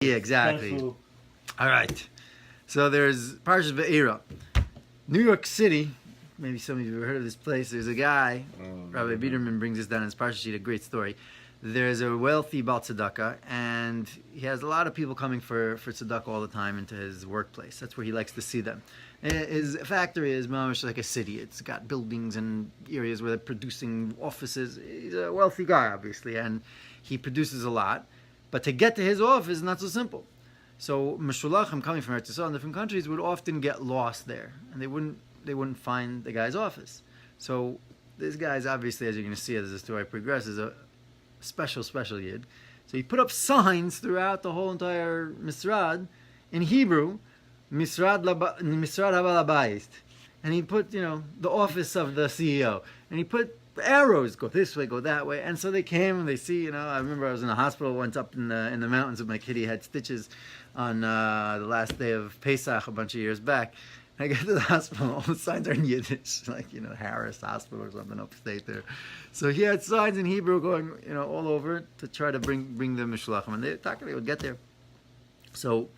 Yeah, exactly. Special. All right. So there's Parshas Ve'era. New York City, maybe some of you have heard of this place. There's a guy, Rabbi Biederman brings this down in his Parshas sheet, a great story. There's a wealthy Baal Tzedakah, and he has a lot of people coming for tzedakah all the time into his workplace. That's where he likes to see them. His factory is mamish like a city. It's got buildings and areas where they're producing offices. He's a wealthy guy, obviously, and he produces a lot. But to get to his office is not so simple. So Meshulachim coming from Eretz Yisrael in different countries would often get lost there, and they wouldn't find the guy's office. So this guy's obviously, as you're going to see as the story progresses, a special yid. So he put up signs throughout the whole entire Misrad in Hebrew, Misrad Habal Habayis, and he put the office of the CEO, and he put arrows, go this way, go that way. And so they came and they see, I remember I was in a hospital once up in the mountains with my kid. He had stitches on the last day of Pesach a bunch of years back. I get to the hospital, all the signs are in Yiddish, like, Harris Hospital or something upstate there. So he had signs in Hebrew going, all over to try to bring the Mishulachim. And they would get there. So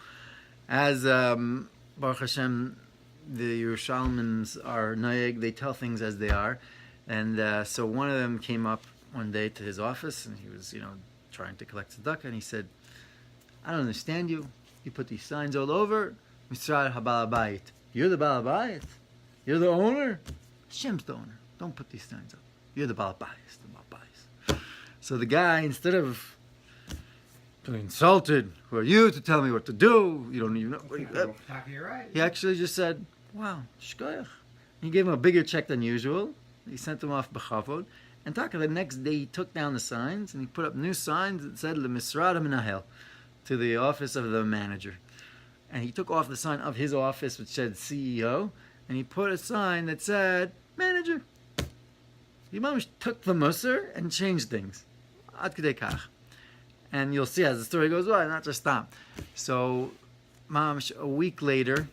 as Baruch Hashem, the Yerushalmims are naeg, they tell things as they are. And so one of them came up one day to his office, and he was, trying to collect tzedakah, and he said, I don't understand you. You put these signs all over, Misrad Habal Habayit. You're the Baal Habayit. You're the owner. Hashem's the owner. Don't put these signs up. You're the Baal Habayis. The Baal Habayis. So the guy, instead of being insulted, who are you to tell me what to do? You don't even know. You're right. He actually just said, wow, shkoyach. He gave him a bigger check than usual. He sent him off b'chavod. And the next day he took down the signs and he put up new signs that said Le Misrad HaMenahel, to the office of the manager. And he took off the sign of his office which said CEO, and he put a sign that said manager. He mamish took the musar and changed things. Ad kidei kach. And you'll see as the story goes on, not just stop. So mamish, a week later,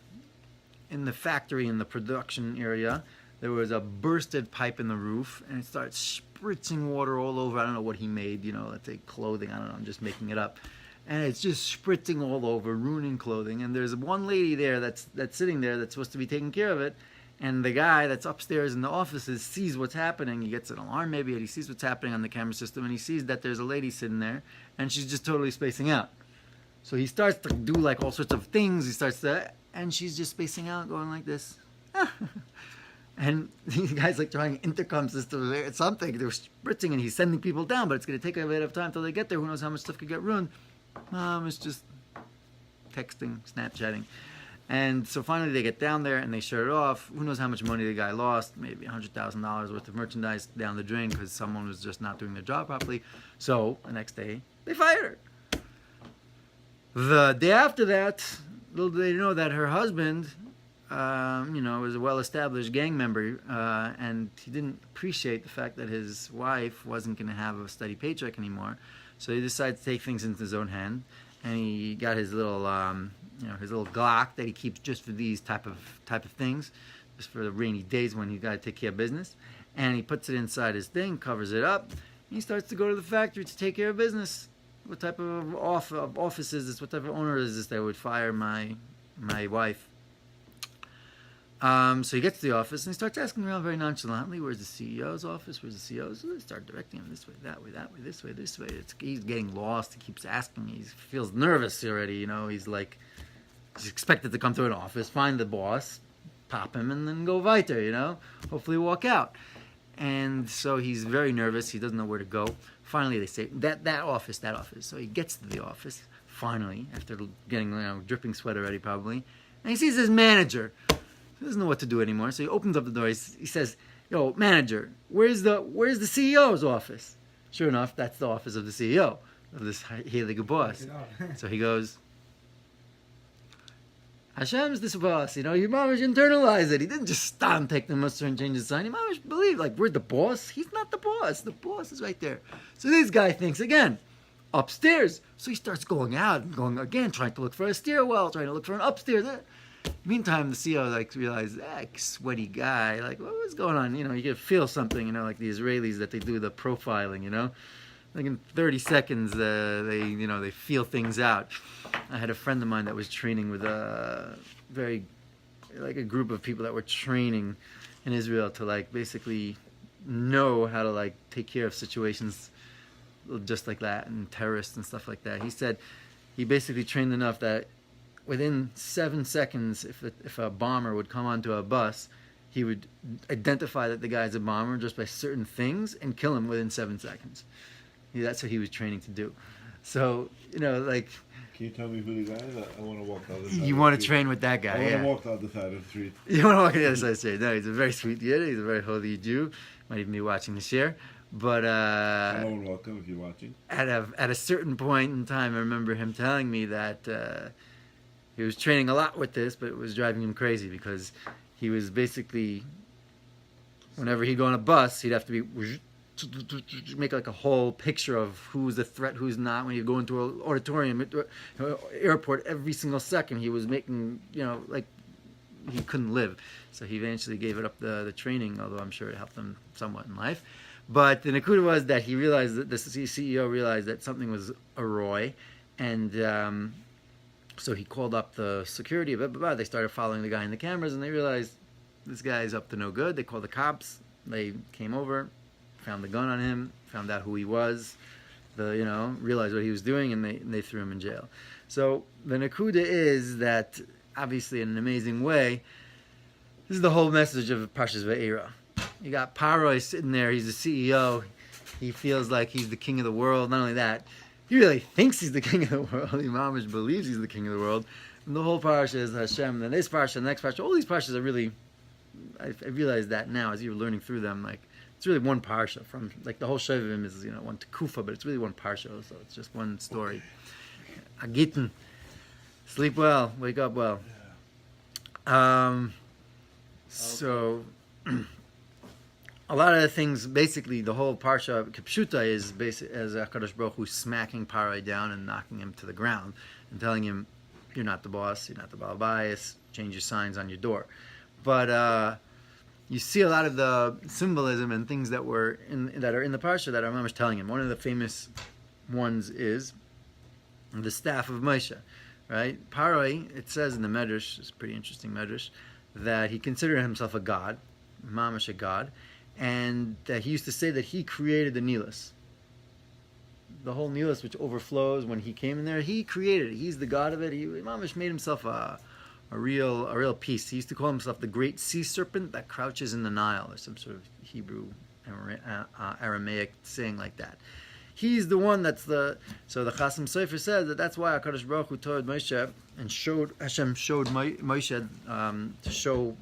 in the factory, in the production area, there was a bursted pipe in the roof, and it starts spritzing water all over. I don't know what he made, let's say clothing. I don't know, I'm just making it up. And it's just spritzing all over, ruining clothing. And there's one lady there that's sitting there that's supposed to be taking care of it. And the guy that's upstairs in the offices sees what's happening. He gets an alarm maybe, and he sees what's happening on the camera system, and he sees that there's a lady sitting there, and she's just totally spacing out. So he starts to do like all sorts of things. And she's just spacing out, going like this. And these guys like trying intercom systems or something. They're spritzing, and he's sending people down, but it's going to take a bit of time till they get there. Who knows how much stuff could get ruined? Mom is just texting, Snapchatting. And so finally they get down there and they shut it off. Who knows how much money the guy lost? Maybe $100,000 worth of merchandise down the drain because someone was just not doing their job properly. So the next day they fired her. The day after that, little did they know that her husband, was a well-established gang member, and he didn't appreciate the fact that his wife wasn't going to have a steady paycheck anymore. So he decided to take things into his own hand, and he got his little, his little Glock that he keeps just for these type of things, just for the rainy days when he's got to take care of business. And he puts it inside his thing, covers it up, and he starts to go to the factory to take care of business. What type of office is this? What type of owner is this that would fire my wife? So he gets to the office and he starts asking around very nonchalantly, where's the CEO's office? Where's the CEO's? So they start directing him this way, that way, this way, this way. He's getting lost. He keeps asking. He feels nervous already. He's expected to come to an office, find the boss, pop him, and then go weiter, hopefully walk out. And so he's very nervous. He doesn't know where to go. Finally, they say, that office. So he gets to the office, finally, after getting dripping sweat already probably. And he sees his manager. He doesn't know what to do anymore, so he opens up the door. He says, "Yo, manager, where's the CEO's office?" Sure enough, that's the office of the CEO of this heilige boss. So he goes, "Hashem's this boss." He mamish internalized it. He didn't just stop and take the muster and change the sign. He mamish believed, we're the boss. He's not the boss. The boss is right there. So this guy thinks again, upstairs. So he starts going out and going again, trying to look for a stairwell, trying to look for an upstairs. Meantime, the CEO realized, sweaty guy, what was going on? You could feel something, like the Israelis that they do the profiling, like in 30 seconds, they feel things out. I had a friend of mine that was training with a group of people that were training in Israel to like basically know how to like take care of situations just like that and terrorists and stuff like that. He said he basically trained enough that within 7 seconds, if a bomber would come onto a bus, he would identify that the guy's a bomber just by certain things and kill him within 7 seconds. That's what he was training to do. So, like... Can you tell me who the guy is? I want to walk the other side. You want to train with that guy, I want to walk the other side of the street. You want to walk on the other side of the street. No, he's a very sweet Yid. He's a very holy Jew. Might even be watching this year. But hello and welcome if you're watching. At a certain point in time, I remember him telling me that he was training a lot with this, but it was driving him crazy because he was basically, whenever he'd go on a bus, he'd have to be make like a whole picture of who's a threat, who's not. When you go into an auditorium, airport, every single second he was making, like he couldn't live. So he eventually gave it up the training, although I'm sure it helped him somewhat in life. But the Nakuda was that he realized that the CEO realized that something was awry, and so he called up the security. They started following the guy in the cameras, and they realized this guy's up to no good. They called the cops. They came over, found the gun on him, found out who he was, realized what he was doing, and they threw him in jail. So the Nakuda is that, obviously in an amazing way, this is the whole message of Parshas Va'era. You got Paroi sitting there, he's the CEO, he feels like he's the king of the world. Not only that, he really thinks he's the king of the world. Imamish believes he's the king of the world. And the whole Parsha is Hashem, and this Parsha, the next Parsha, all these Parshas are really, I realize that now as you're learning through them, like, it's really one Parsha. From, like, the whole Shovim is, one Tekufa, but it's really one Parsha, so it's just one story. Agitin, sleep well, wake up well. So... a lot of the things, basically, the whole Parsha Kipshuta is basically as HaKadosh Baruch Hu smacking Paroi down and knocking him to the ground and telling him, you're not the boss, you're not the Baal Bayis, change your signs on your door. But you see a lot of the symbolism and things that are in the Parsha that Rambam is telling him. One of the famous ones is the staff of Moshe, right? Paroi, it says in the Medrash, it's a pretty interesting Medrash, that he considered himself a god, mamash a god, and that he used to say that he created the Nilus. The whole Nilus, which overflows when he came in there, he created it. He's the god of it. Mamash made himself a real piece. He used to call himself the great sea serpent that crouches in the Nile, or some sort of Hebrew, Aramaic saying like that. He's the one that's the... So the Chasam Sofer says that's why HaKadosh Baruch Hu told Moshe and Hashem showed Moshe to show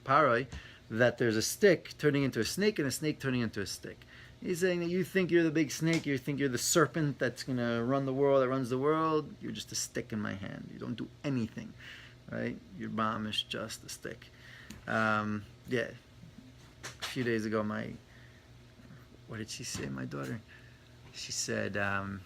Paroi that there's a stick turning into a snake and a snake turning into a stick. He's saying that you think you're the big snake, you think you're the serpent that's going to run the world, that runs the world. You're just a stick in my hand. You don't do anything, right? Your bomb is just a stick. A few days ago, what did she say, my daughter? She said, I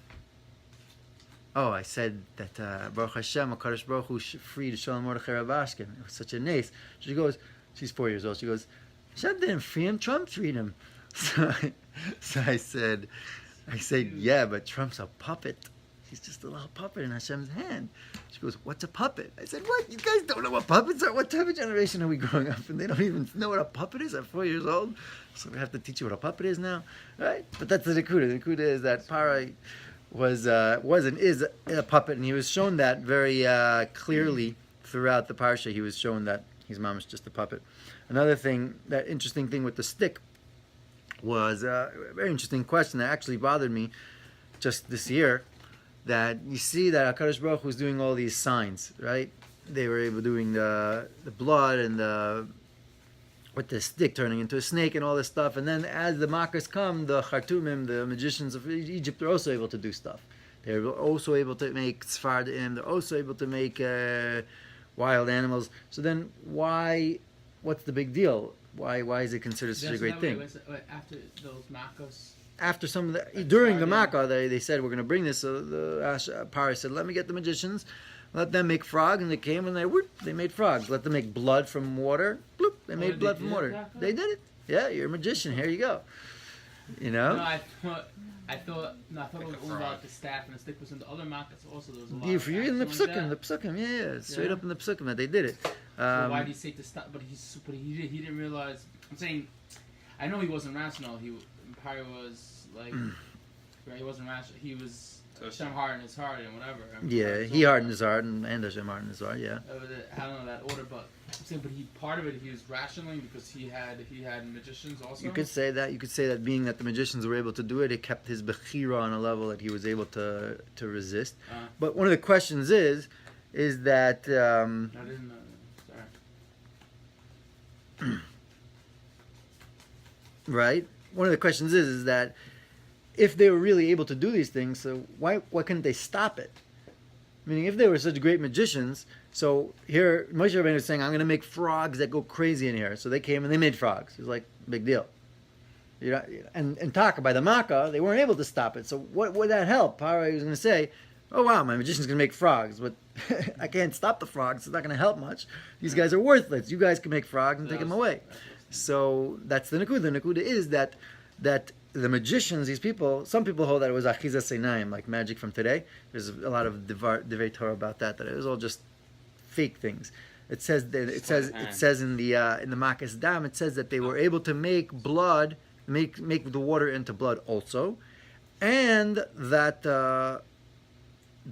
said that Baruch Hashem, HaKadosh Baruch Hu freed Shalom Mordechai Rabashkin. It was such a nace. She goes, she's 4 years old. She goes, Hashem didn't free him, Trump freed him. So I said, yeah, but Trump's a puppet. He's just a little puppet in Hashem's hand. She goes, what's a puppet? I said, what? You guys don't know what puppets are? What type of generation are we growing up in? They don't even know what a puppet is at 4 years old. So we have to teach you what a puppet is now, right? But that's the Nakuda. The Nakuda is that Paroi was and is a puppet, and he was shown that very clearly throughout the Parsha. He was shown that he's mamash just a puppet. Another thing, that interesting thing with the stick was a very interesting question that actually bothered me just this year. That you see that HaKadosh Baruch Hu was doing all these signs, right? They were able doing the blood and with the stick turning into a snake and all this stuff. And then as the Makkahs come, the Khartoumim, the magicians of Egypt, are also able to do stuff. They're also able to make Sfardim. They're also able to make wild animals. So then what's the big deal? Why is it considered such a great thing? After those Makkahs? After some of during the Makkah, they said, we're going to bring this. So the Paroi said, let me get the magicians, let them make frogs, and they came and they made frogs. Let them make blood from water. Bloop, they made blood from water. They did it. Yeah, you're a magician. Here you go. No, I thought it was Like a only about frog. the staff and the stick was in the other makas also. There was a lot If of you read in the action like psukim, that. the psukim, yeah, straight Yeah. up in the psukim that they did it. Well, why did he say to stop? But he didn't realize. I'm saying, I know he wasn't rational. Pyro was like, right, he wasn't rational. He was So Hashem hardened his heart and whatever. Yeah, he hardened his heart, and Hashem hardened his heart. Yeah. I don't know that order, but I'm saying, but part of it he was rationally because he had magicians also. You could say that. You could say that being that the magicians were able to do it, it kept his bechira on a level that he was able to resist. But one of the questions is that I didn't know. Sorry. right? One of the questions is that if they were really able to do these things, so why couldn't they stop it? Meaning, if they were such great magicians, so here Moshe Rabbeinu is saying, "I'm going to make frogs that go crazy in here." So they came and they made frogs. It was like big deal. You know, and Taka by the Makkah, they weren't able to stop it. So what would that help? Paro was going to say, "Oh wow, my magician's going to make frogs, but I can't stop the frogs. It's not going to help much. These guys are worthless. You guys can make frogs and take them away." So that's the Nakuda. The Nakuda is that the magicians, these people, some people hold that it was Achiza Seinaim, like magic from today. There's a lot of Divrei Torah about that it was all just fake things. It says in the Makas Dam, it says that they were able to make blood, make the water into blood also, and that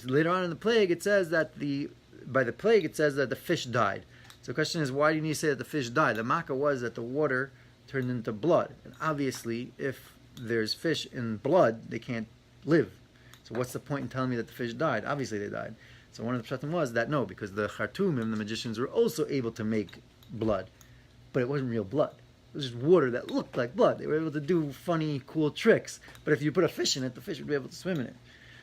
later on in the plague it says that by the plague it says that the fish died. So the question is, why do you need to say that the fish died? The Makkah was that the water turned into blood, and obviously if there's fish in blood, they can't live. So what's the point in telling me that the fish died? Obviously they died. So one of the pshatim was that no, because the Khartoumim, the magicians, were also able to make blood, but it wasn't real blood. It was just water that looked like blood. They were able to do funny, cool tricks. But if you put a fish in it, the fish would be able to swim in it.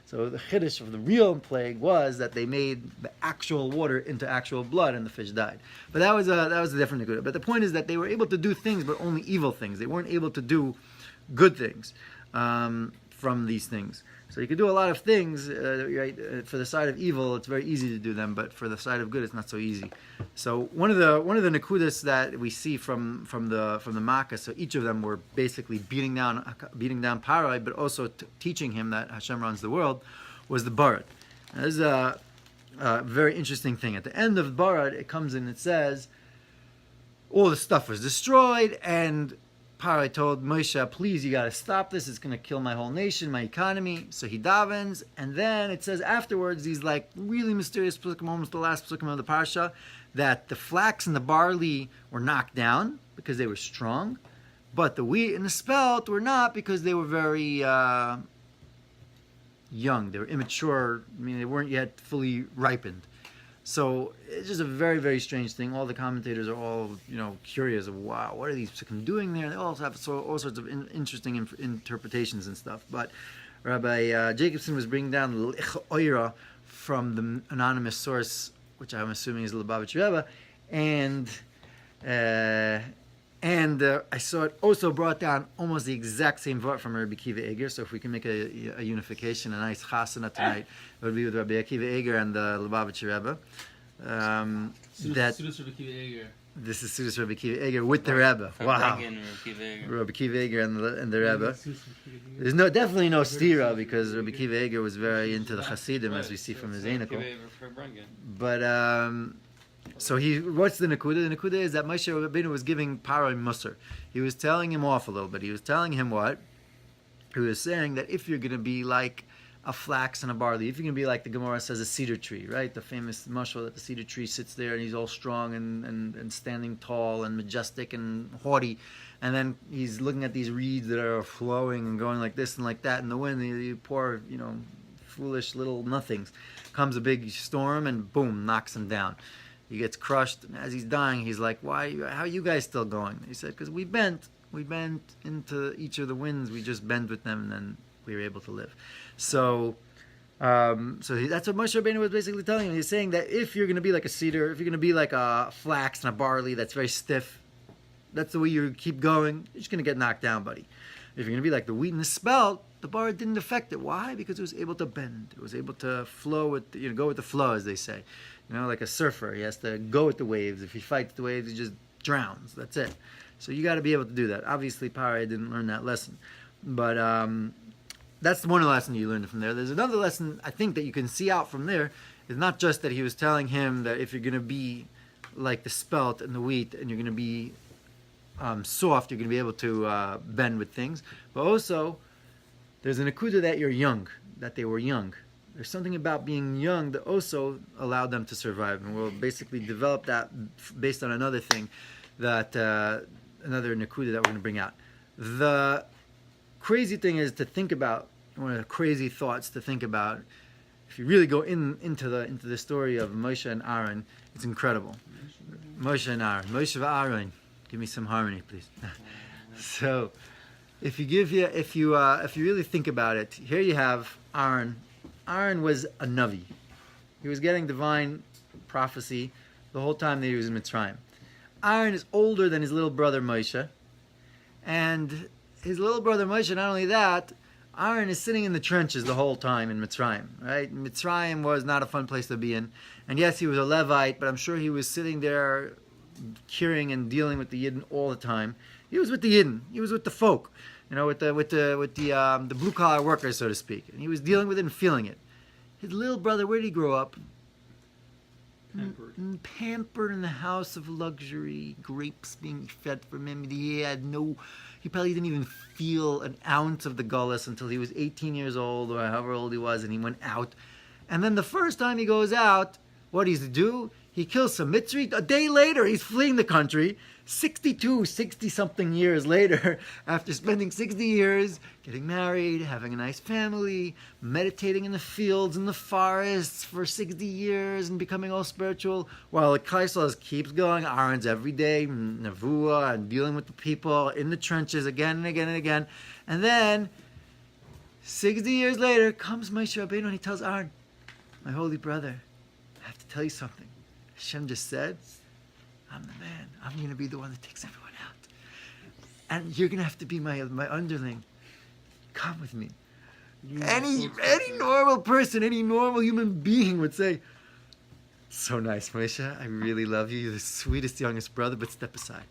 So the chiddush of the real plague was that they made the actual water into actual blood, and the fish died. But that was a different nekuda. But the point is that they were able to do things, but only evil things. They weren't able to do good things from these things. So you could do a lot of things, right? For the side of evil, it's very easy to do them, but for the side of good, it's not so easy. So one of the nekudas that we see from the Makkah, so each of them were basically beating down Parai, but also teaching him that Hashem runs the world, was the Barad. Now, this is a very interesting thing. At the end of Barad, it comes in, it says, all the stuff was destroyed, and Parai told Moshe, please, you got to stop this. It's going to kill my whole nation, my economy. So he davens, and then it says afterwards, these like really mysterious psukim, almost the last psukim of the Parsha, that the flax and the barley were knocked down because they were strong, but the wheat and the spelt were not because they were very young. They were immature. I mean, they weren't yet fully ripened. So it's just a very, very strange thing. All the commentators are all, curious of, wow, what are these psukim doing there? They all have all sorts of interesting interpretations and stuff. But Rabbi Jacobson was bringing down the Oira from the anonymous source, which I'm assuming is the Lubavitch Rebbe, and I saw it also brought down almost the exact same vart from Rabbi Akiva Eger. So if we can make a unification, a nice chasana tonight, it would be with Rabbi Akiva Eger and the Lubavitch Rebbe. This is Sudas Rabbi Akiva Eger with the Rebbe. Wow, Rabbi Akiva Eger and the Rebbe. There's definitely no stira because Rabbi Akiva Eger was very into the Hasidim, as we see from his Einikel. But so what's the Nakuda? The Nakuda is that Moshe Rabbeinu was giving Paro Musar. He was telling him off a little bit. He was telling him what? He was saying that if you're going to be like a flax and a barley, if you're going to be like the Gemara says, a cedar tree, right? The famous mashal that the cedar tree sits there and he's all strong and standing tall and majestic and haughty. And then he's looking at these reeds that are flowing and going like this and like that in the wind. You poor, foolish little nothings. Comes a big storm and boom, knocks him down. He gets crushed, and as he's dying, he's like, "Why? How are you guys still going?" He said, "Because we bent into each of the winds. We just bent with them, and then we were able to live." So, that's what Moshe Rabbeinu was basically telling him. He's saying that if you're going to be like a cedar, if you're going to be like a flax and a barley that's very stiff, that's the way you keep going. You're just going to get knocked down, buddy. If you're going to be like the wheat and the spelt, the bar didn't affect it. Why? Because it was able to bend. It was able to flow with, go with the flow, as they say. Like a surfer, he has to go with the waves. If he fights the waves, he just drowns. That's it. So you got to be able to do that. Obviously, Parai didn't learn that lesson, but that's one lesson you learned from there. There's another lesson I think that you can see out from there. Is not just that he was telling him that if you're going to be like the spelt and the wheat and you're going to be soft, you're going to be able to bend with things, but also there's an akuda that you're young, that they were young. There's something about being young that also allowed them to survive, and we'll basically develop that based on another thing, that another nakuda that we're going to bring out. The crazy thing is to think about, one of the crazy thoughts to think about, if you really go into the story of Moshe and Aaron, it's incredible. Moshe and Aaron. Moshe and Aaron. Give me some harmony, please. So, if you really think about it, here you have Aaron. Aaron was a Navi. He was getting divine prophecy the whole time that he was in Mitzrayim. Aaron is older than his little brother Moshe. And his little brother Moshe, not only that, Aaron is sitting in the trenches the whole time in Mitzrayim, right? Mitzrayim was not a fun place to be in. And yes, he was a Levite, but I'm sure he was sitting there curing and dealing with the Yidden all the time. He was with the Yidden. He was with the folk, with the blue collar workers, so to speak. And he was dealing with it and feeling it. His little brother, where did he grow up? Pampered in the house of luxury, grapes being fed from him. He probably didn't even feel an ounce of the gullus until he was 18 years old, or however old he was, and he went out. And then the first time he goes out, what does he do? He kills some Mitzri. A day later, he's fleeing the country. 60-something years later, after spending 60 years getting married, having a nice family, meditating in the fields and the forests for 60 years and becoming all spiritual, while the Kaislas keeps going, Aaron's every day, Nevuah, and dealing with the people in the trenches again and again and again. And then, 60 years later, comes Moshe Rabbeinu and he tells Aaron, my holy brother, I have to tell you something. Hashem just said, I'm the man. I'm going to be the one that takes everyone out. And you're going to have to be my underling. Come with me. Any normal person, any normal human being would say, so nice, Moshe. I really love you. You're the sweetest, youngest brother, but step aside.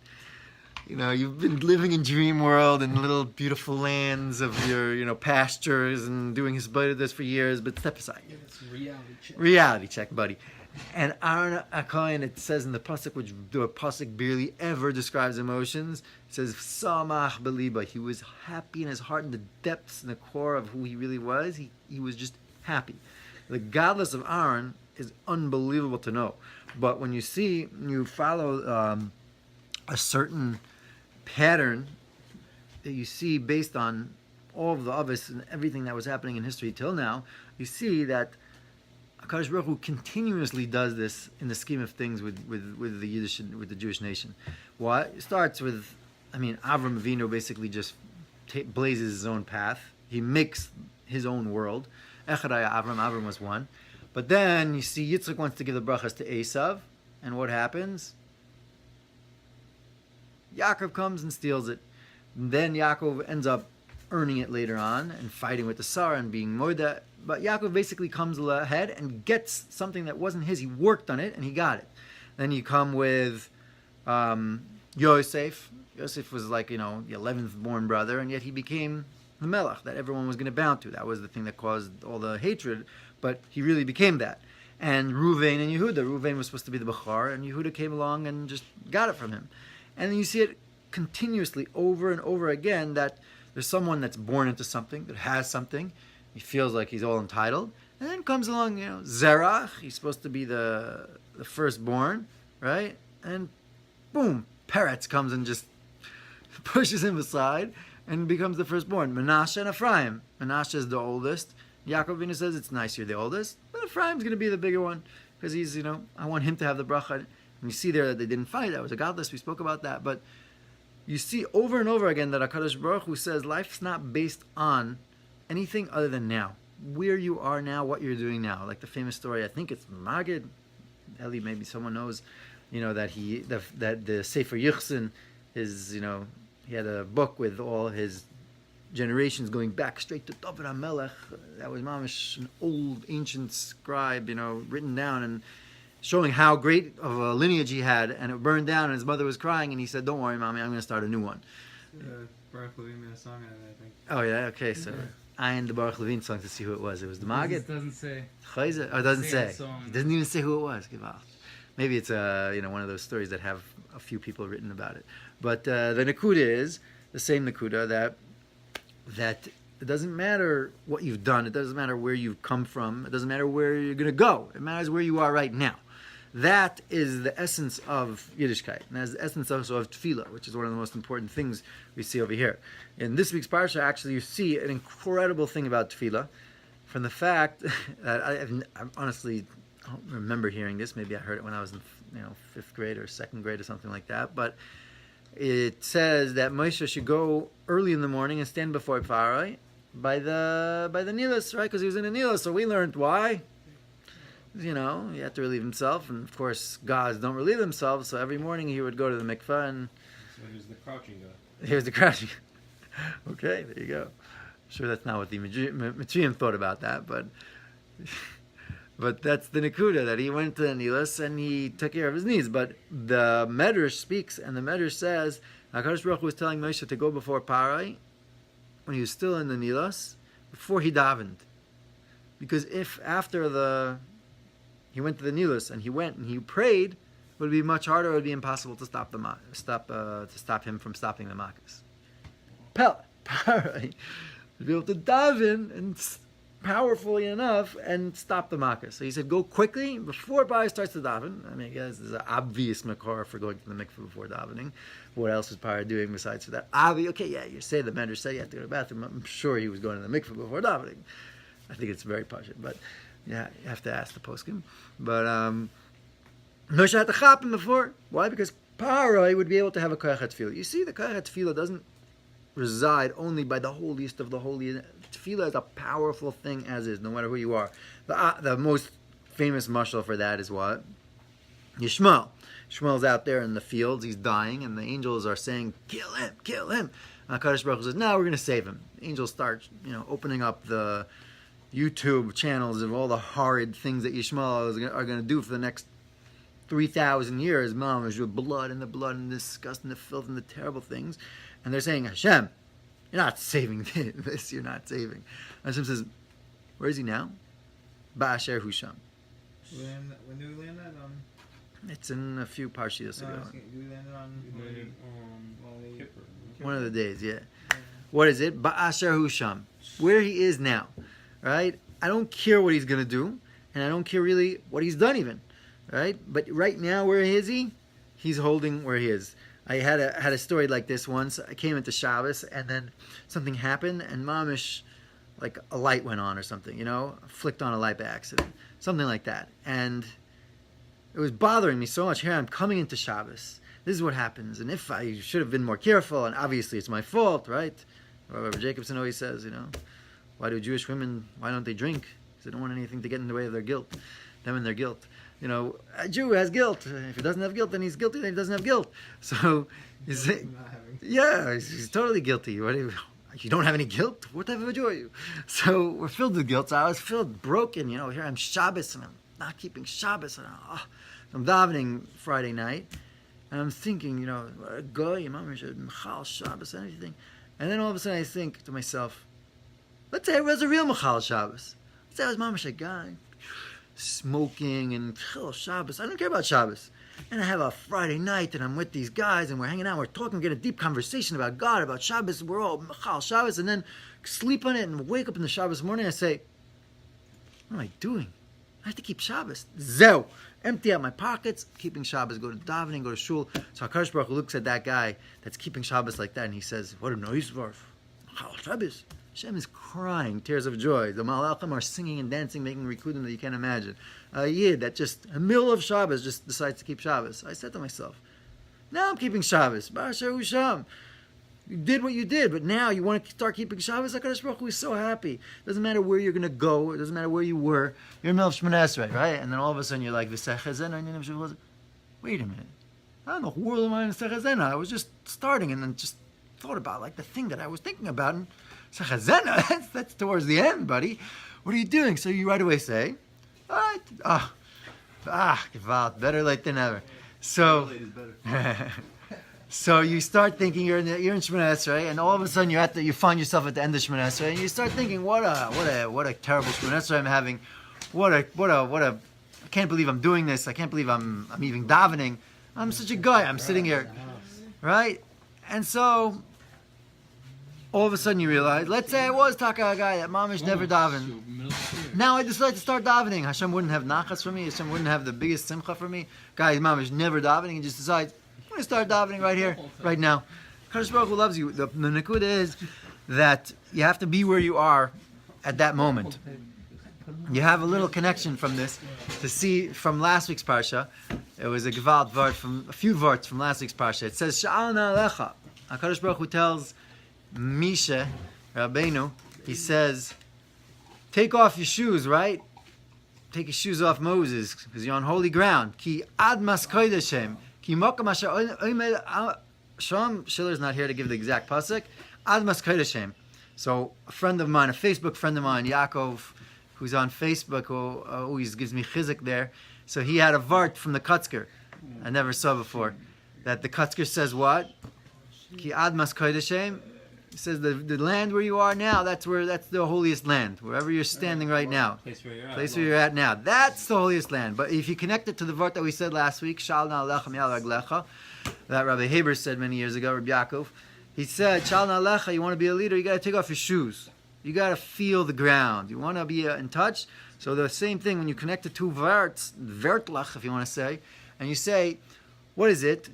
You've been living in dream world and little beautiful lands of your, pastures and doing his this for years, but step aside. Yeah, it's reality check. Reality check, buddy. And Aaron HaKohen, it says in the pasuk, which the pasuk barely ever describes emotions, it says Samach Beliba. He was happy in his heart, in the depths and the core of who he really was. He was just happy. The godless of Aaron is unbelievable to know. But when you follow a certain pattern that you see based on all of the obvious and everything that was happening in history till now, you see that HaKadosh Baruch Hu continuously does this in the scheme of things with the Jewish nation. Why? It starts with, Avram Avinu basically just blazes his own path. He makes his own world. Echadaya Avram was one. But then you see Yitzchak wants to give the brachas to Esav, and what happens? Yaakov comes and steals it. And then Yaakov ends up earning it later on and fighting with the Sarah and being Moida. But Yaakov basically comes ahead and gets something that wasn't his. He worked on it and he got it. Then you come with Yosef. Yosef was like, the 11th born brother, and yet he became the Melech that everyone was going to bow to. That was the thing that caused all the hatred, but he really became that. And Ruvain and Yehuda. Ruvain was supposed to be the Bechar, and Yehuda came along and just got it from him. And then you see it continuously over and over again that there's someone that's born into something, that has something. He feels like he's all entitled. And then comes along, Zerach. He's supposed to be the firstborn, right? And boom, Peretz comes and just pushes him aside and becomes the firstborn. Menashe and Ephraim. Menashe is the oldest. Yaakov Avinu says, it's nice you're the oldest. But Ephraim's going to be the bigger one because he's, I want him to have the bracha. And you see there that they didn't fight. That was a godless. We spoke about that. But you see over and over again that HaKadosh Baruch Hu says life's not based on anything other than now. Where you are now, what you're doing now. Like the famous story, I think it's Magid. Eli, maybe someone knows, that the Sefer Yichsin is, he had a book with all his generations going back straight to David HaMelech. That was mamish, an old ancient scribe, written down and showing how great of a lineage he had, and it burned down and his mother was crying and he said, don't worry, mommy, I'm going to start a new one. Baruch Levine made a song out of it, I think. Oh yeah, okay, so Ein the Baruch Levine song to see who it was. It was the Maggid. It doesn't say. Chayze? Oh, it doesn't say. Song. It doesn't even say who it was. Gewalt. Maybe it's one of those stories that have a few people written about it. But the Nakuda is the same Nakuda that it doesn't matter what you've done. It doesn't matter where you've come from. It doesn't matter where you're going to go. It matters where you are right now. That is the essence of Yiddishkeit. And that's the essence also of Tefillah, which is one of the most important things we see over here. In this week's Parsha, actually, you see an incredible thing about Tefillah from the fact that I honestly don't remember hearing this. Maybe I heard it when I was in 5th grade or 2nd grade or something like that. But it says that Moshe should go early in the morning and stand before Pharaoh by the Nilus, right? Because he was in the Nilus. So we learned why. He had to relieve himself, and of course, gods don't relieve themselves. So every morning he would go to the mikveh, and So he's the crouching guy. here's the crouching. Okay, there you go. Sure, that's not what the Mitzrayim thought about that, but that's the Nakuda, that he went to the Nilus and he took care of his needs. But the Medrash speaks, and the Medrash says HaKadosh Baruch Hu was telling Moshe to go before Parai when he was still in the Nilus, before he davened, because if after he went to the Nilus and he prayed, it would be much harder. It would be impossible to stop him from stopping the Makkos. Parai would be able to daven and powerfully enough and stop the Makkos. So he said, go quickly before Parai starts to daven. I mean, I guess there's an obvious makor for going to the mikveh before davening. What else is Parai doing besides for that? Okay, yeah, you say the Medrash said you have to go to the bathroom. I'm sure he was going to the mikveh before davening. I think it's very pashut, but yeah, you have to ask the poskim. But Moshe had to chop him before. Why? Because Parai would be able to have a koyach tefillah. You see, the koyach tefillah doesn't reside only by the holiest of the holy. Tefillah is a powerful thing as is, no matter who you are. The most famous mashal for that is what? Yishmael. Shmuel's out there in the fields, he's dying, and the angels are saying, kill him, kill him. And HaKadosh Baruch Hu says, no, we're going to save him. The angels start, opening up the YouTube channels of all the horrid things that Yishmael are going to do for the next 3,000 years. Mom, is your blood and the disgust and the filth and the terrible things. And they're saying, Hashem, you're not saving this, you're not saving. And Hashem says, where is he now? Ba'asher Husham. When do we land that? It's in a few Parshas ago. Do we land on One of the days, yeah. What is it? Ba'asher Husham. Where he is now. Right? I don't care what he's going to do, and I don't care really what he's done even. Right? But right now, where is he? He's holding where he is. I had a story like this once. I came into Shabbos, and then something happened, and mamish, like a light went on or something, flicked on a light by accident. Something like that. And it was bothering me so much. Here I'm coming into Shabbos. This is what happens. And if I should have been more careful, and obviously it's my fault, right? Rabbi Jacobson always says, why do Jewish women, why don't they drink? Because they don't want anything to get in the way of their guilt, them and their guilt. A Jew has guilt. If he doesn't have guilt, then he's guilty, then he doesn't have guilt. So, he's totally guilty. You don't have any guilt? What type of a Jew are you? So, we're filled with guilt. So I was filled broken, here I'm Shabbos, and I'm not keeping Shabbos. And I'm davening Friday night, and I'm thinking, what a guy, Imam should Machal Shabbos and everything. And then all of a sudden I think to myself, let's say it was a real Machal Shabbos. Let's say I was mamash a guy, smoking and Shabbos. I don't care about Shabbos. And I have a Friday night and I'm with these guys and we're hanging out, we're talking, getting a deep conversation about God, about Shabbos. We're all Machal Shabbos, and then sleep on it and wake up in the Shabbos morning and I say, what am I doing? I have to keep Shabbos. Zeo. Empty out my pockets, keeping Shabbos, go to davening, go to shul. So HaKadosh Baruch Hu looks at that guy that's keeping Shabbos like that and he says, what a noise varf. Machal Shabbos. Hashem is crying tears of joy. The Malachim are singing and dancing, making rikudim that you can't imagine. A Yid that just, in the middle of Shabbos, just decides to keep Shabbos. I said to myself, now I'm keeping Shabbos. Ba'asher Husham. You did what you did, but now you want to start keeping Shabbos. HaKadosh Baruch Hu is so happy. It doesn't matter where you're going to go. It doesn't matter where you were. You're in the middle of Shemoneh Esrei, right? And then all of a sudden you're like, wait a minute. I don't know who world am I in Sechazena. I was just starting and then just thought about like the thing that I was thinking about. And Sechazena, that's towards the end, buddy. What are you doing? So you right away say, all right, Gewalt, better late than never. So, So you start thinking you're in Shemoneh Esrei, and all of a sudden you find yourself at the end of Shemoneh Esrei, and you start thinking, what a terrible Shemoneh Esrei I'm having. What a I can't believe I'm doing this. I can't believe I'm even davening. I'm such a guy. I'm sitting here, right? And so all of a sudden you realize, let's say I was Taka a guy that mamish never davened. Now I decide to start davening. Hashem wouldn't have nachas for me. Hashem wouldn't have the biggest simcha for me. Guy, mamish never davening, and just decides, I'm going to start davening right here, right now. Kadosh Baruch Hu loves you. The nekuda is that you have to be where you are at that moment. You have a little connection from this to see from last week's parsha. It was a gewalt vart from a few varts from last week's parsha. It says Sha'alna Alecha. HaKadosh Baruch Hu tells Misha Rabbeinu, he says, take off your shoes, right? Take your shoes off, Moses, because you're on holy ground. Ki ad maskoideshem. Ki mokam asher oimed sham. Schiller's not here to give the exact pasuk. Ad maskoideshem. So a friend of mine, a Facebook friend of mine, Yaakov, who's on Facebook, who always gives me chizik there. So he had a vart from the Kutzker I never saw before. That the Kutzker says what? Ki ad maskoideshem. He says the land where you are now, that's the holiest land. Wherever you're standing right now. Place where You're at now. That's the holiest land. But if you connect it to the vart that we said last week, Shal na alecha mi'al raglecha, that Rabbi Haber said many years ago, Rabbi Yaakov, he said, Shal na alecha, you want to be a leader, you got to take off your shoes. You got to feel the ground. You want to be in touch. So the same thing when you connect the two varts, vertlach, if you want to say, and you say, what is it?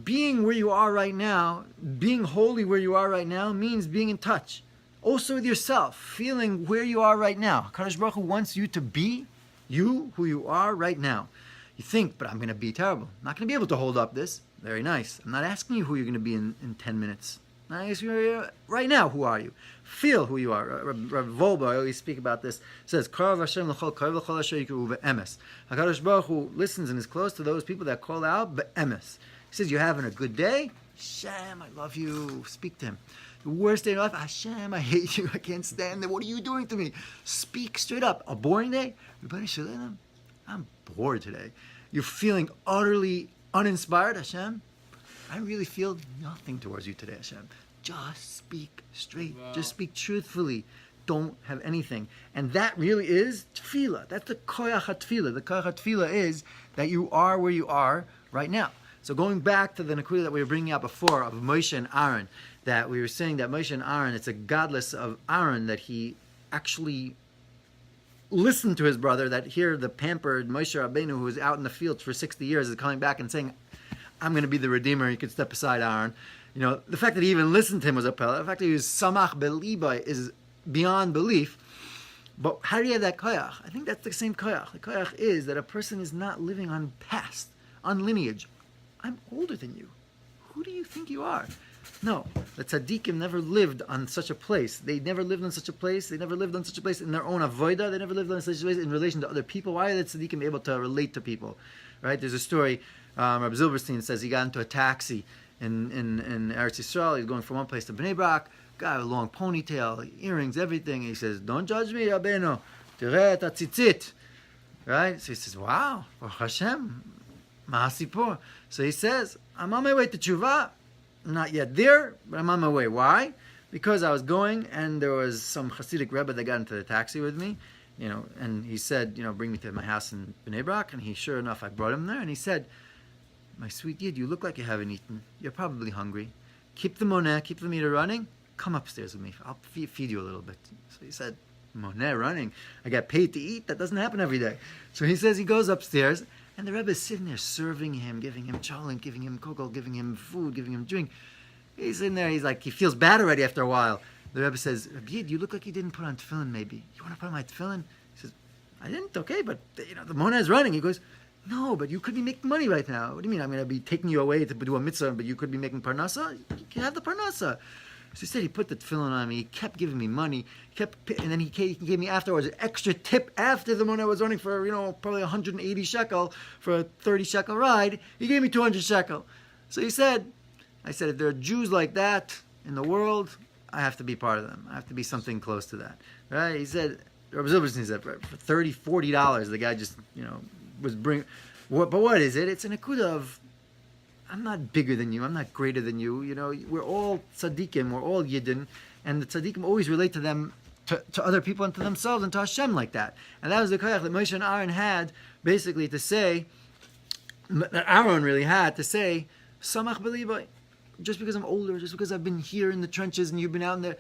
Being where you are right now, being holy where you are right now, means being in touch. Also with yourself, feeling where you are right now. Kadosh Baruch Hu wants you to be you, who you are right now. You think, but I'm going to be terrible. I'm not going to be able to hold up this. Very nice. I'm not asking you who you're going to be in 10 minutes. I'm asking you right now, who are you? Feel who you are. Rabbi Volba, I always speak about this, says, Karav Hashem l'chol karav l'chol asher yikru be'emes. HaKadosh Baruch Hu listens and is close to those people that call out be'emes. He says, you're having a good day? Hashem, I love you. Speak to him. The worst day in your life? Hashem, I hate you. I can't stand it. What are you doing to me? Speak straight up. A boring day? I'm bored today. You're feeling utterly uninspired? Hashem, I really feel nothing towards you today, Hashem. Just speak straight. Wow. Just speak truthfully. Don't have anything. And that really is tefillah. That's the koyach ha-tefillah. The koyach ha-tefillah is that you are where you are right now. So going back to the nakuda that we were bringing out before of Moshe and Aaron, that we were saying that Moshe and Aaron, it's a godless of Aaron that he actually listened to his brother, that here the pampered Moshe Rabbeinu, who was out in the fields for 60 years, is coming back and saying, I'm going to be the Redeemer, you can step aside, Aaron. You know, the fact that he even listened to him was a pella. The fact that he was samach beliba is beyond belief. But how do you have that koyach? I think that's the same koyach. The koyach is that a person is not living on past, on lineage. I'm older than you. Who do you think you are? No, the tzaddikim never lived on such a place. They never lived on such a place. They never lived on such a place in their own avodah. They never lived on such a place in relation to other people. Why are the tzaddikim able to relate to people? Right? There's a story. Rabbi Zilberstein says he got into a taxi in Eretz Yisrael. He's going from one place to Bnei Brak. Guy with a long ponytail, earrings, everything. And he says, "Don't judge me, Rabbeinu. Tireh et hatzitzit." Right? So he says, "Wow, Baruch Hashem, ma'asipur." So he says, "I'm on my way to tshuva. Not yet there, but I'm on my way. Why? Because I was going, and there was some Hasidic Rebbe that got into the taxi with me, and he said, bring me to my house in Bnei Brak. And sure enough, I brought him there, and he said, my sweet Yid, you look like you haven't eaten. You're probably hungry. Keep the moneh, keep the meter running. Come upstairs with me. I'll feed you a little bit." So he said, "Moneh running? I got paid to eat? That doesn't happen every day." So he says he goes upstairs, and the Rebbe is sitting there serving him, giving him cholent, giving him kugel, giving him food, giving him drink. He's in there, he's like, he feels bad already after a while. The Rebbe says, "Rabbi Yid, you look like you didn't put on tefillin maybe. You want to put on my tefillin?" He says, "I didn't, okay, but the moneh is running." He goes, "No, but you could be making money right now. What do you mean I'm going to be taking you away to do a mitzvah, but you could be making parnasa? You can have the parnasa." So he said he put the tefillin on me. He kept giving me money. And then he gave me afterwards an extra tip after the money was running for, probably 180 shekel for a 30 shekel ride. He gave me 200 shekel. So he said, if there are Jews like that in the world, I have to be part of them. I have to be something close to that. Right? He said, Rabbi Zilberstein said, for $30, $40, the guy just, was bringing. But what is it? It's an akuda of, I'm not bigger than you. I'm not greater than you. You know, we're all tzaddikim. We're all yidden, and the tzaddikim always relate to them, to other people, and to themselves, and to Hashem like that. And that was the koyach that Moshe and Aaron had, basically to say, that Aaron really had to say, Samach b'libay. Just because I'm older, just because I've been here in the trenches and you've been out in there,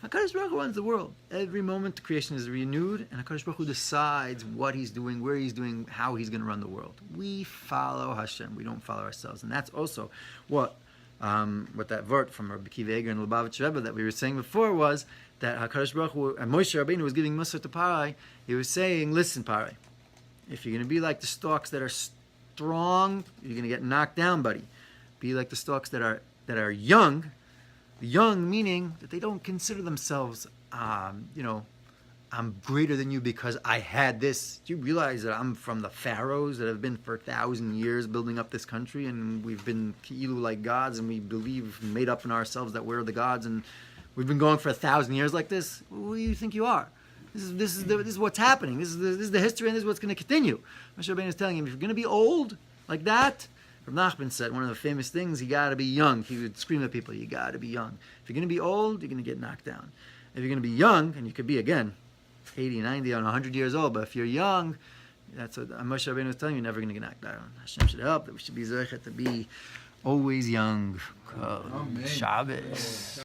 HaKadosh Baruch Hu runs the world. Every moment the creation is renewed, and HaKadosh Baruch Hu decides what He's doing, where He's doing, how He's going to run the world. We follow Hashem. We don't follow ourselves. And that's also what that vert from Rabbi Akiva Eiger and Lubavitch Rebbe that we were saying before was that HaKadosh Baruch Hu, and Moshe Rabbeinu was giving Mussar to Parai. He was saying, listen, Parai, if you're going to be like the stalks that are strong, you're going to get knocked down, buddy. Be like the stalks that are young. Young meaning that they don't consider themselves, I'm greater than you because I had this. Do you realize that I'm from the pharaohs that have been for 1,000 years building up this country, and we've been ki'ilu like gods, and we believe, made up in ourselves that we're the gods, and we've been going for 1,000 years like this? Who do you think you are? This is what's happening. This is the history, and this is what's going to continue. Moshe Rabbeinu is telling him, if you're going to be old like that, Rav Nachman said one of the famous things, you got to be young. He would scream at people, you got to be young. If you're going to be old, you're going to get knocked down. If you're going to be young, and you could be, again, 80, 90, or 100 years old, but if you're young, that's what Moshe Rabbeinu was telling you, you're never going to get knocked down. Hashem should help, that we should be zeichet to be always young. Shabbos.